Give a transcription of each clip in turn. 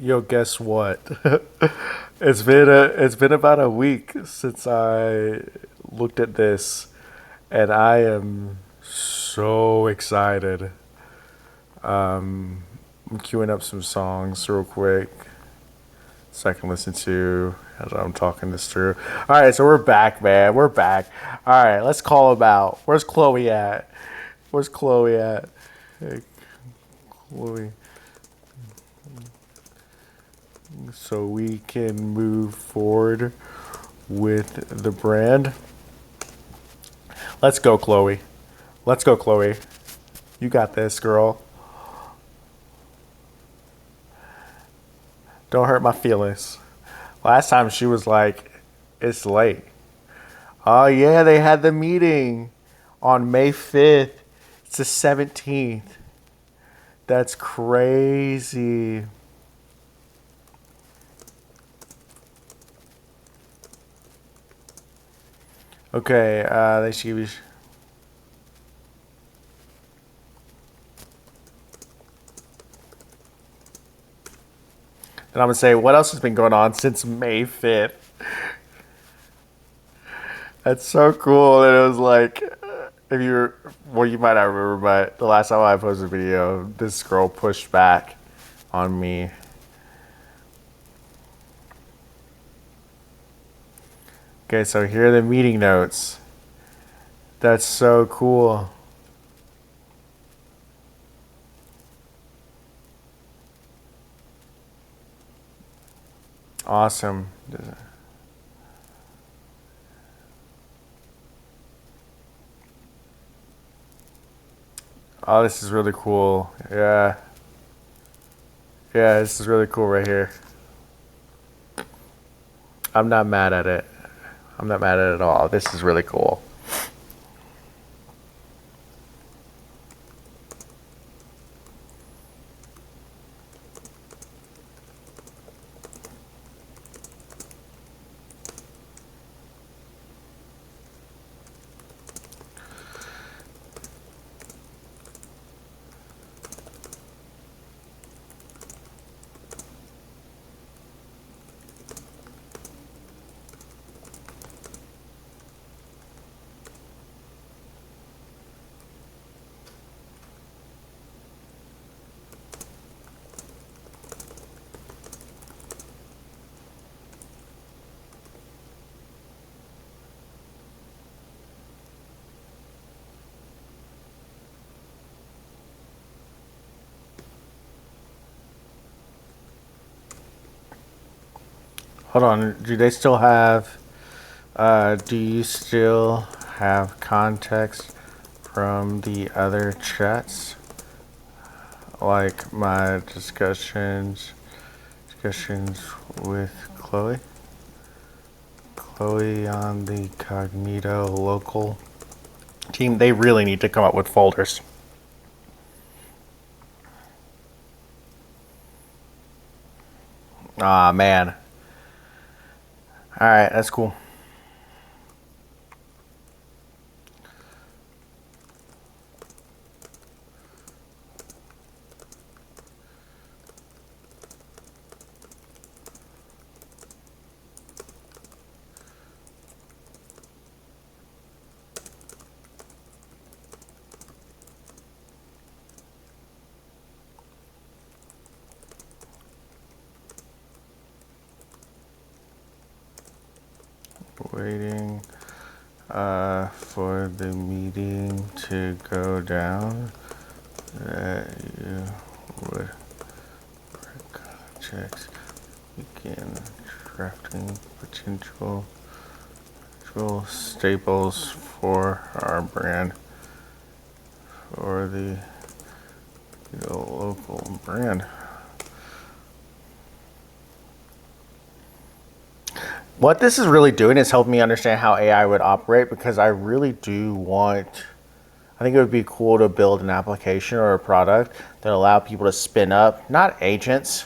Yo, guess what? It's been about a week since I looked at this, and I am so excited. I'm queuing up some songs real quick so I can listen to as I'm talking this through. All right, so we're back, man. We're back. All right, let's call him out. Where's Chloe at? Where's Chloe at? Hey, Chloe. So we can move forward with the brand. Let's go, Chloe. Let's go, Chloe. You got this, girl. Don't hurt my feelings. Last time she was like, it's late. Oh, yeah, they had the meeting on May 5th. It's the 17th. That's crazy. Okay, they should be. And I'm going to say, what else has been going on since May 5th? That's so cool. And it was like, if you're, well, you might not remember, but the last time I posted a video, this girl pushed back on me. Okay, so here are the meeting notes. That's so cool. Awesome. Oh, this is really cool. Yeah. Yeah, this is really cool right here. I'm not mad at it. I'm not mad at it at all. This is really cool. Hold on. Do you still have context from the other chats? Like my discussions with Chloe? Chloe on the Cognito Local team. They really need to come up with folders. Ah, man. All right, that's cool. Waiting for the meeting to go down. That you would checks begin drafting potential staples for our brand for the local brand. What this is really doing is helping me understand how AI would operate because I really do want. I think it would be cool to build an application or a product that allow people to spin up, not agents.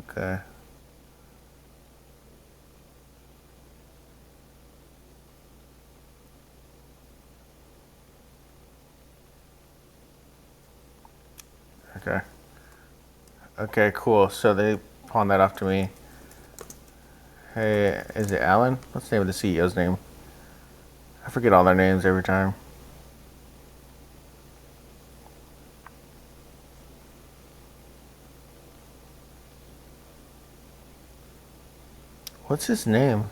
Okay. Okay. Okay, cool. So they pawned that off to me. Hey, is it Alan? What's the name of the CEO's name? I forget all their names every time. What's his name?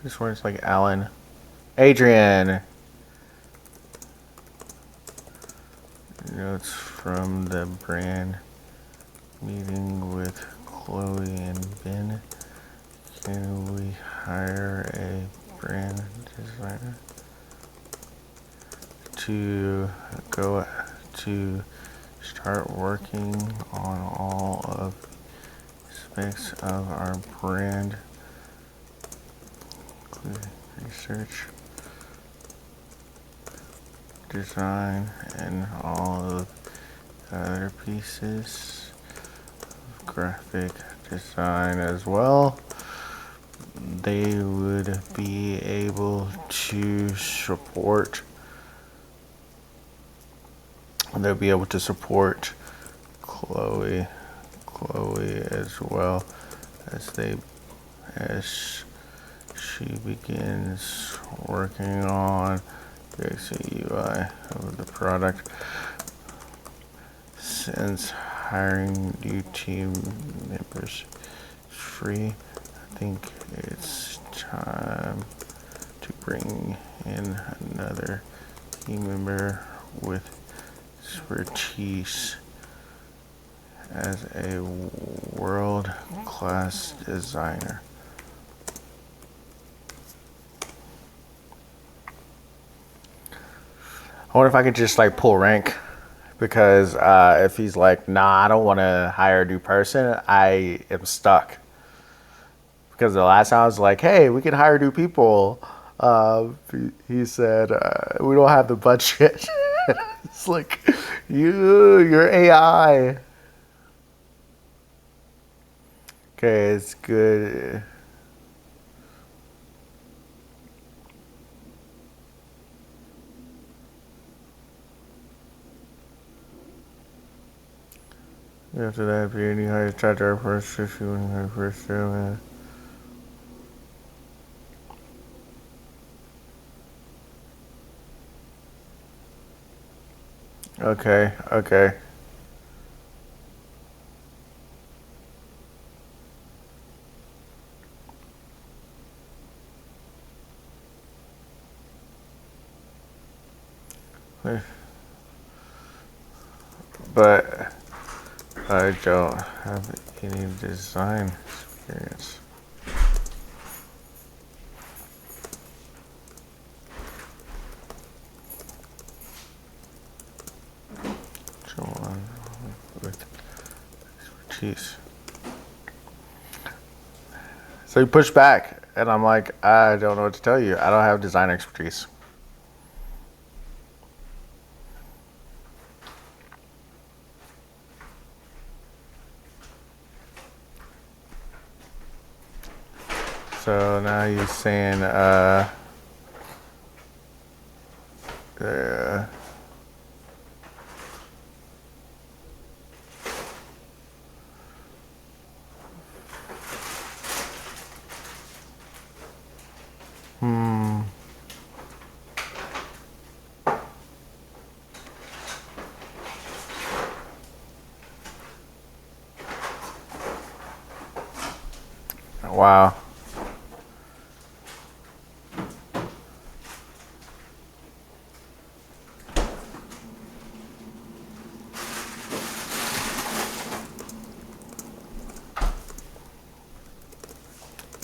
This one's like Alan. Adrian. Notes from the brand meeting with Chloe and Ben. Can we hire a brand designer to go to start working on all of aspects of our brand research, design, and all of the other pieces of graphic design as well. They would be able to support. They'll be able to support Chloe as well as she begins working on the UI of the product. Since hiring new team members is free, I think it's time to bring in another team member with expertise as a world-class designer. I wonder if I could just like pull rank, because if he's like, nah, I don't want to hire a new person, I am stuck. Because the last time I was like, hey, we can hire new people. He said, we don't have the budget. It's like, you're AI. Okay, it's good. After that, if you any higher charge our first issue and our first show, okay, okay. But I don't have any design experience. Someone with expertise. So he pushed back, and I'm like, I don't know what to tell you. I don't have design expertise. So now he's saying, wow.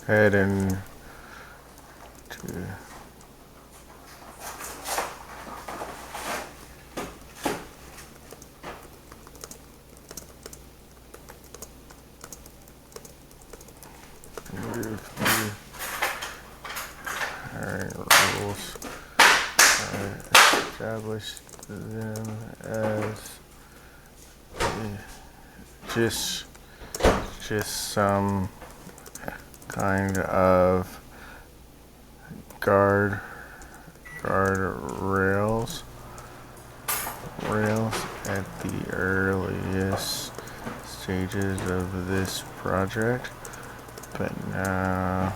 Head and to hiring rules. Establish them as just some kind of guard rails Rails at the earliest stages of this project, but now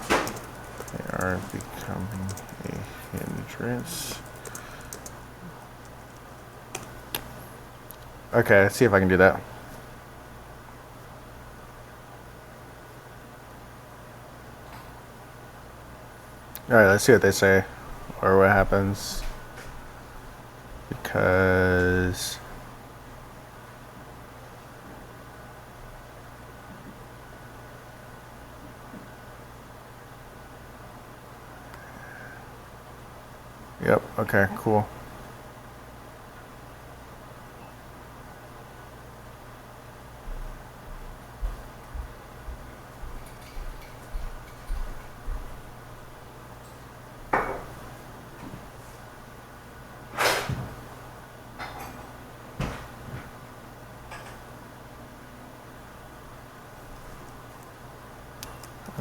they are becoming a hindrance. Okay, let's see if I can do that. Alright, let's see what they say, or what happens. Because yep, okay, cool.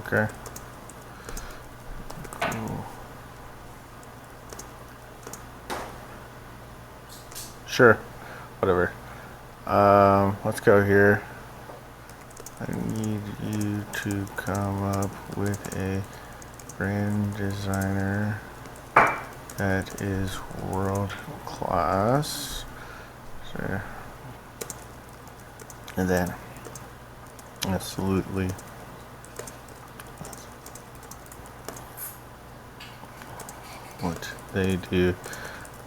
Okay. Cool. Sure. Whatever. Let's go here. I need you to come up with a brand designer that is world class. So, and then, absolutely. What they do,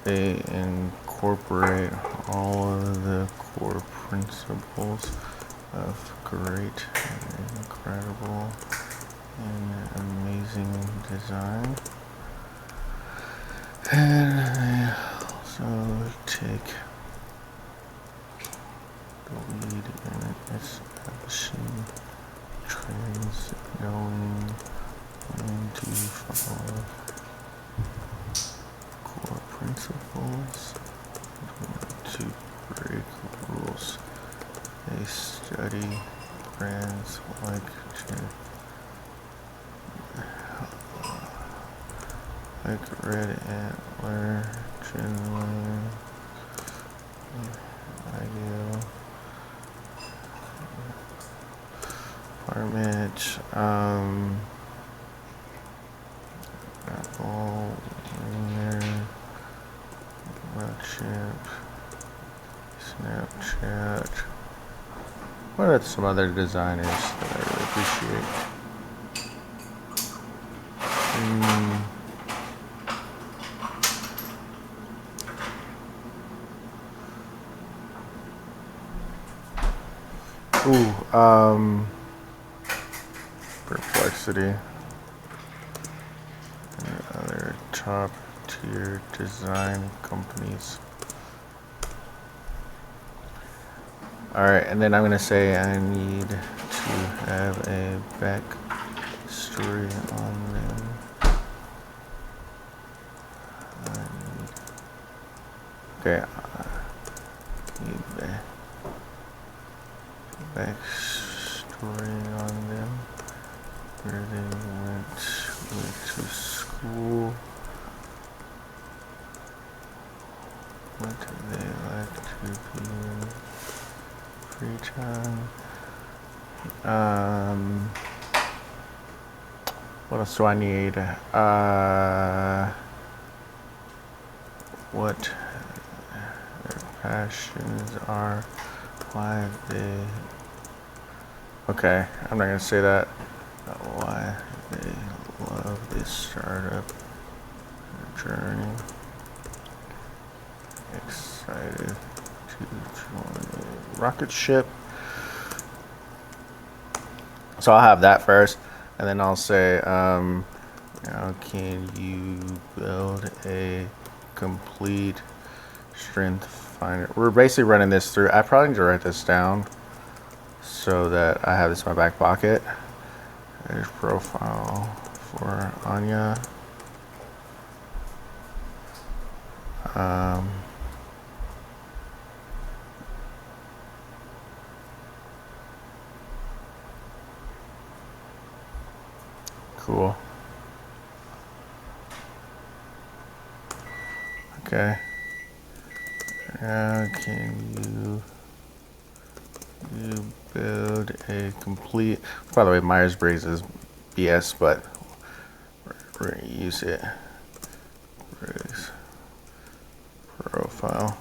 they incorporate all of the core principles of great and incredible and amazing design, and they also take the lead in establishing trends, knowing when to follow core principles to break rules. They study brands like Red Antler, Generally Ideal, Apartment, Apple, Winner, Mailchimp, Snapchat. What are some other designers that I really appreciate? Perplexity. And other top tier design companies. Alright, and then I'm gonna say I need to have a backstory on them. Okay, need a backstory on them. Where they went to school. What do they like to do in free time? What else do I need? What their passions are, why they... Okay, I'm not gonna say that. Why they love this startup journey. Excited to join a rocket ship. So I'll have that first, and then I'll say, how can you build a complete strength finder? We're basically running this through. I probably need to write this down so that I have this in my back pocket. There's profile for Anya. Cool. Okay. Can you build a complete, by the way, Myers-Briggs is BS, but we're going to use it. Briggs profile.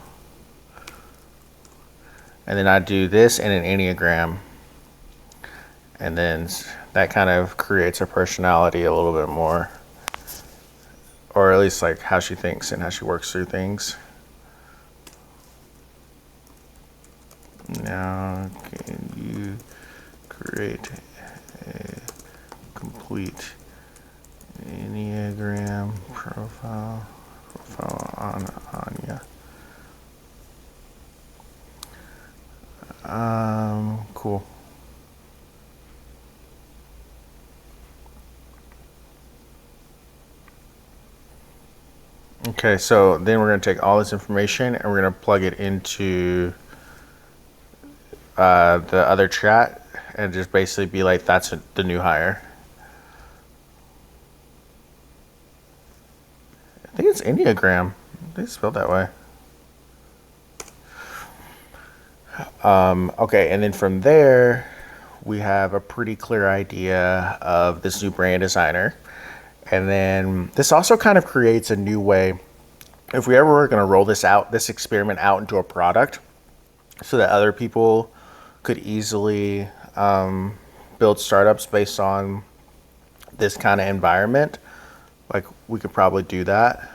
And then I do this in an Enneagram. And then that kind of creates her personality a little bit more. Or at least like how she thinks and how she works through things. Now, can you create a complete Enneagram profile on Anya? Cool. Okay, so then we're going to take all this information and we're going to plug it into the other chat and just basically be like, that's the new hire. I think it's Enneagram. I think it's spelled that way. Okay, and then from there, we have a pretty clear idea of this new brand designer. And then this also kind of creates a new way. If we ever were going to roll this out, this experiment out into a product so that other people could easily build startups based on this kind of environment, like we could probably do that.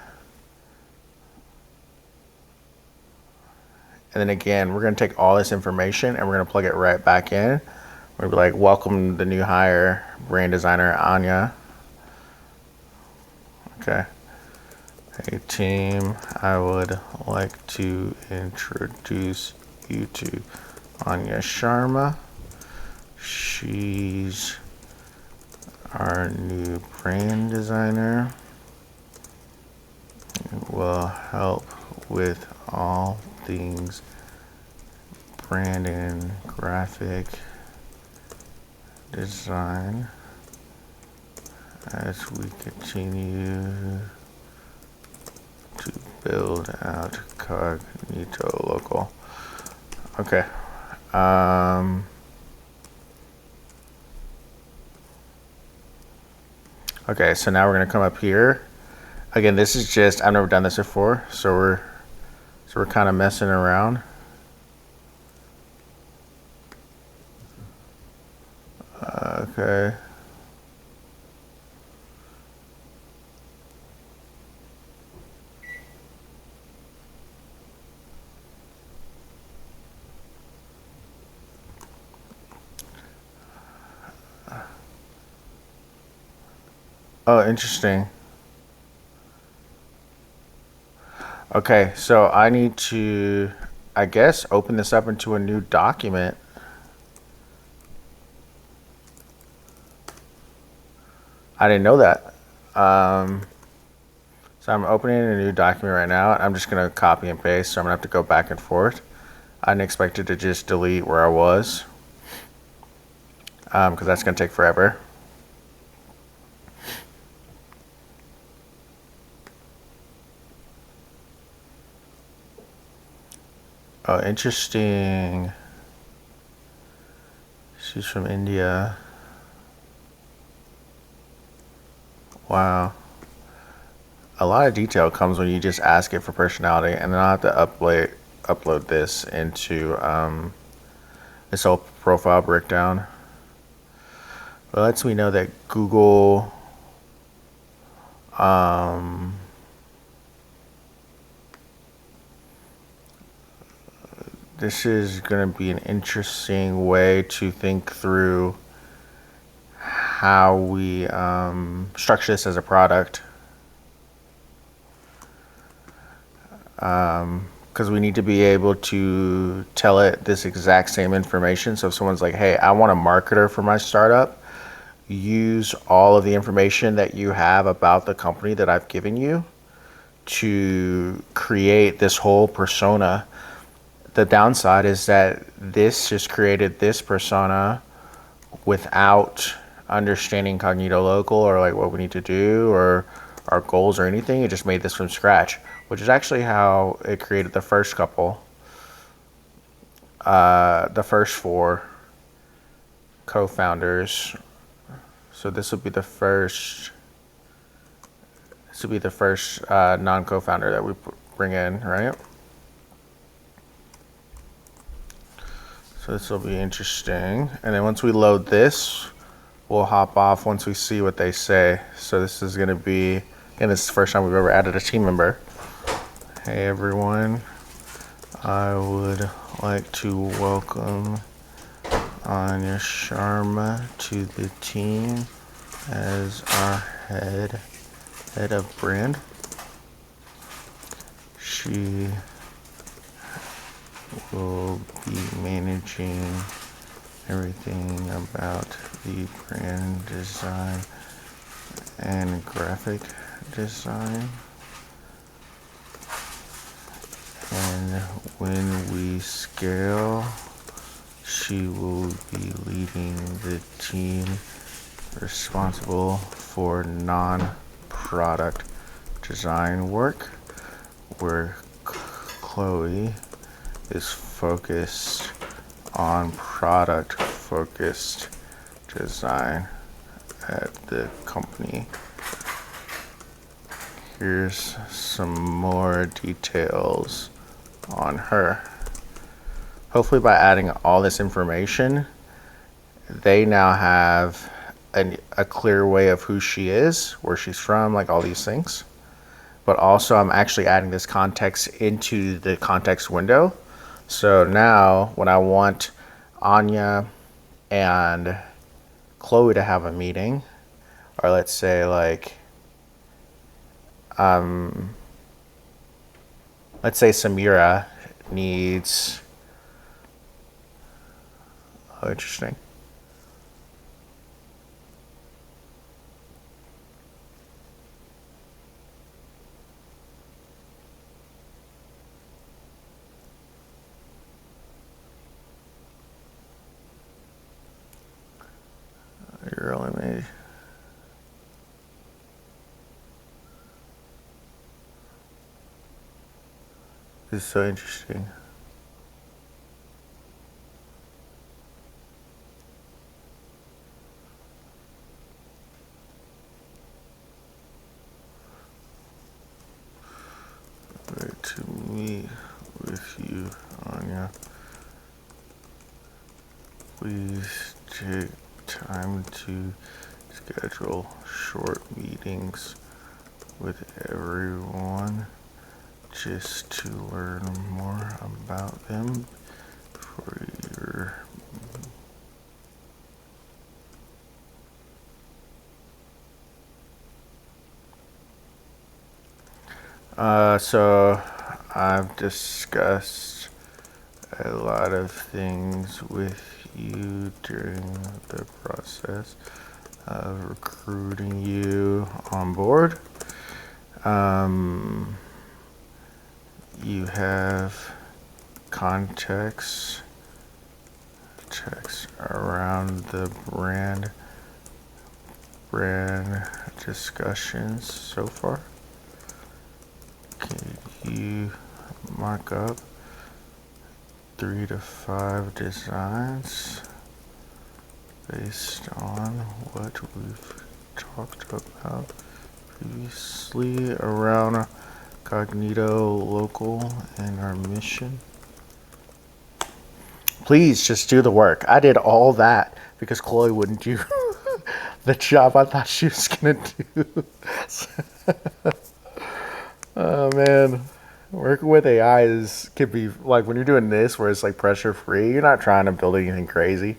And then again, we're going to take all this information and we're going to plug it right back in. We're going to be like, welcome the new hire, brand designer, Anya. Okay. Hey team, I would like to introduce you to Anya Sharma. She's our new brand designer. Will help with all things brand and graphic design as we continue to build out Cognito Local. Okay. Okay, so now we're gonna come up here. Again, this is just, I've never done this before, so we're kind of messing around. Okay. Oh, interesting. Okay, so I need to, I guess, open this up into a new document. I didn't know that. So I'm opening a new document right now. I'm just going to copy and paste, so I'm going to have to go back and forth. I didn't expect it to just delete where I was, because that's going to take forever. Oh, interesting. She's from India. Wow. A lot of detail comes when you just ask it for personality, and then I'll have to upload this into this whole profile breakdown. But lets me know that Google this is going to be an interesting way to think through how we structure this as a product. Because we need to be able to tell it this exact same information. So if someone's like, hey, I want a marketer for my startup, use all of the information that you have about the company that I've given you to create this whole persona. The downside is that this just created this persona without understanding Cognito Local or like what we need to do or our goals or anything. It just made this from scratch. which is actually how it created the first couple, the first four co-founders. So this will be the first. This will be the first non-co-founder that we bring in, right? So this will be interesting. And then once we load this, we'll hop off once we see what they say. So this is going to be, again, this is the first time we've ever added a team member. Hey everyone, I would like to welcome Anya Sharma to the team as our head of brand. She will be managing everything about the brand design and graphic design. And when we scale, she will be leading the team responsible for non-product design work, where Chloe is focused on product-focused design at the company. Here's some more details on her. Hopefully by adding all this information, they now have a clear way of who she is, where she's from, like all these things. But also I'm actually adding this context into the context window. So now when I want Anya and Chloe to have a meeting, or let's say like, let's say Samira needs, oh, interesting. You're only made. This is so interesting. Great to meet with you, Anya. Please take time to schedule short meetings with everyone just to learn more about them for your so I've discussed a lot of things with you during the process of recruiting you on board. You have context around the brand discussions so far. Can you mark up 3 to 5 designs based on what we've talked about previously around Cognito Local and our mission? Please just do the work. I did all that because Chloe wouldn't do the job I thought she was gonna do. Oh man, working with AI could be like when you're doing this where it's like pressure free. You're not trying to build anything crazy.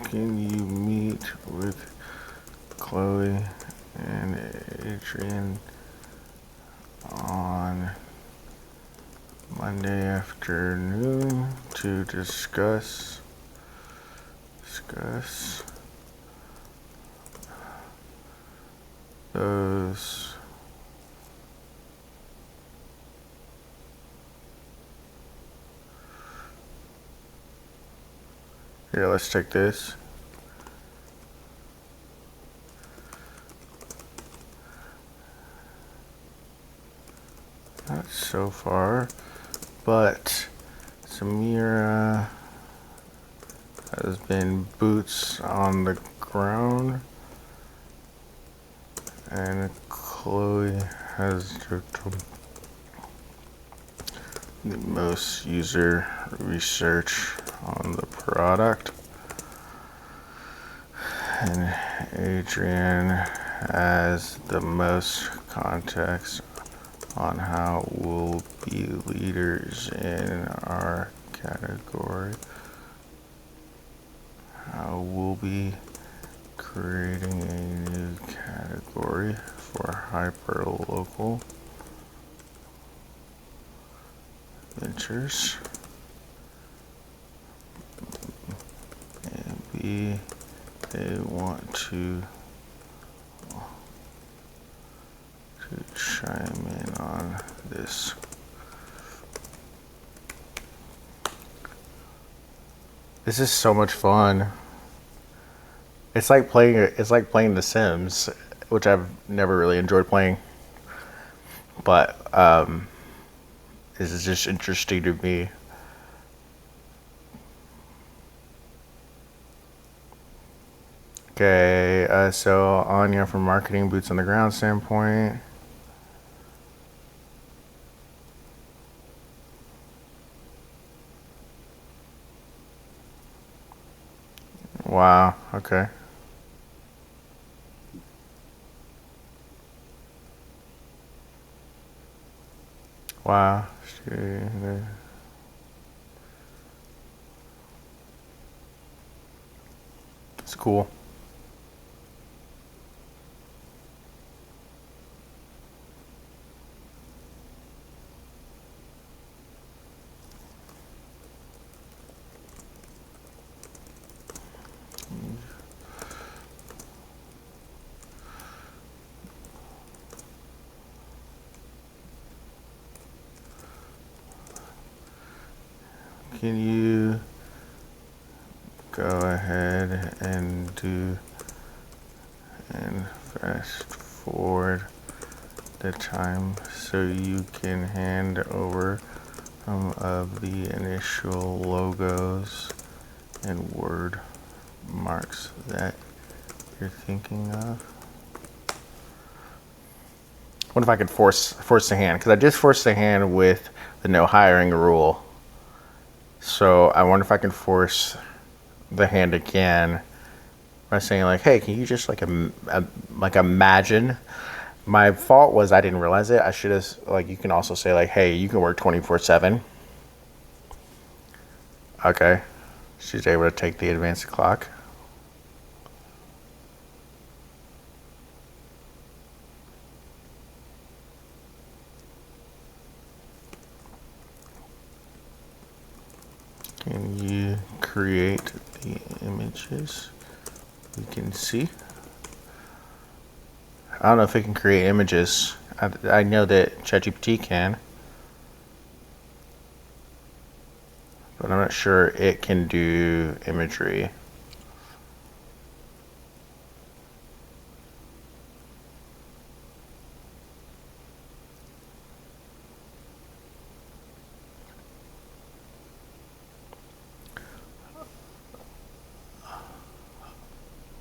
Can you meet with Chloe and Adrian on Monday afternoon to discuss those here, let's check this. Not so far, but Samira has been boots on the ground, and Chloe has the most user research on the product, and Adrian has the most context on how we'll be leaders in our category. How we'll be creating a new category for hyper-local ventures. And B, they want to chime in on this. This is so much fun. It's like playing The Sims, which I've never really enjoyed playing. But this is just interesting to me. Okay, so Anya from marketing boots on the ground standpoint. Wow, okay. Wow. It's cool. Can you go ahead and fast forward the time so you can hand over some of the initial logos and word marks that you're thinking of? What if I could force the hand? Because I just forced the hand with the no hiring rule. So I wonder if I can force the hand again by saying like, "Hey, can you just like imagine?" My fault was I didn't realize it. I should have like you can also say like, "Hey, you can work 24/7." Okay, she's able to take the advanced clock. Can you create the images? You can see. I don't know if it can create images. I know that ChatGPT can, but I'm not sure it can do imagery.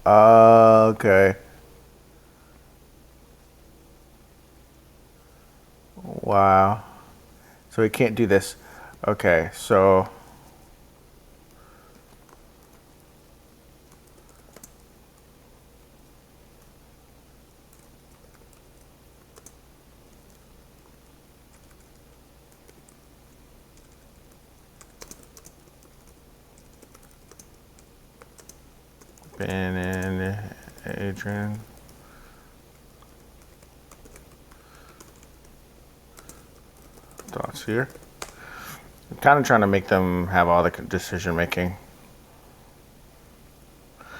Okay. Wow. So it can't do this. Okay, so Ben and Adrian. Thoughts here. I'm kind of trying to make them have all the decision making.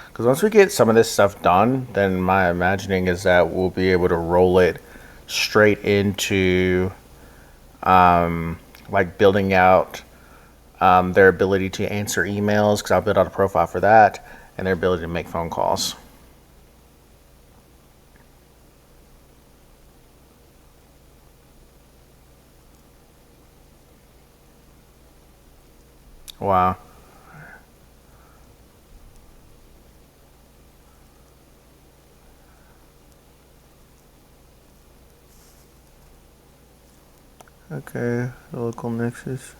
Because once we get some of this stuff done, then my imagining is that we'll be able to roll it straight into like building out their ability to answer emails, because I'll build out a profile for that, and their ability to make phone calls. Wow. Okay, local nexus.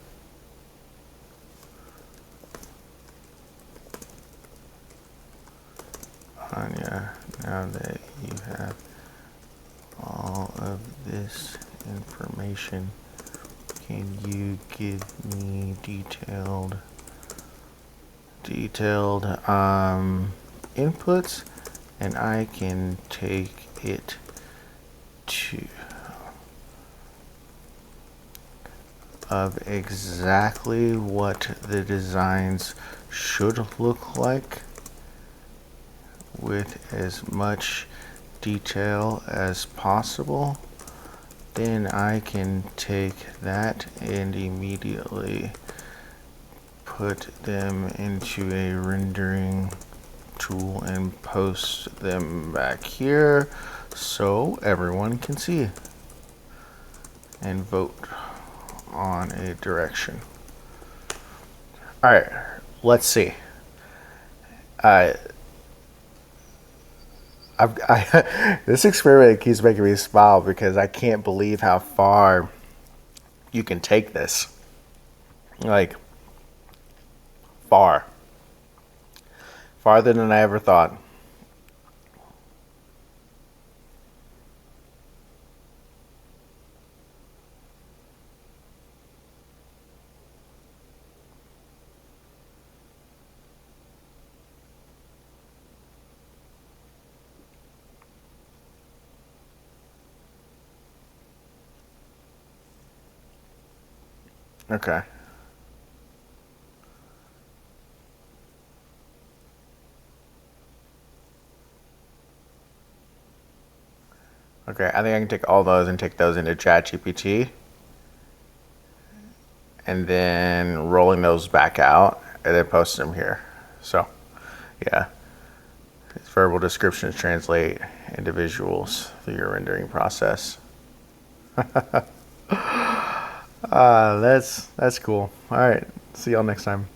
Anya, now that you have all of this information, can you give me detailed inputs, and I can take it to of exactly what the designs should look like with as much detail as possible. Then I can take that and immediately put them into a rendering tool and post them back here so everyone can see and vote on a direction. All right, let's see. This experiment keeps making me smile because I can't believe how far you can take this. Like, far. Farther than I ever thought. Okay. Okay, I think I can take all those and take those into ChatGPT, and then rolling those back out and then post them here. So, yeah. It's verbal descriptions translate into visuals through your rendering process. That's cool. All right. See y'all next time.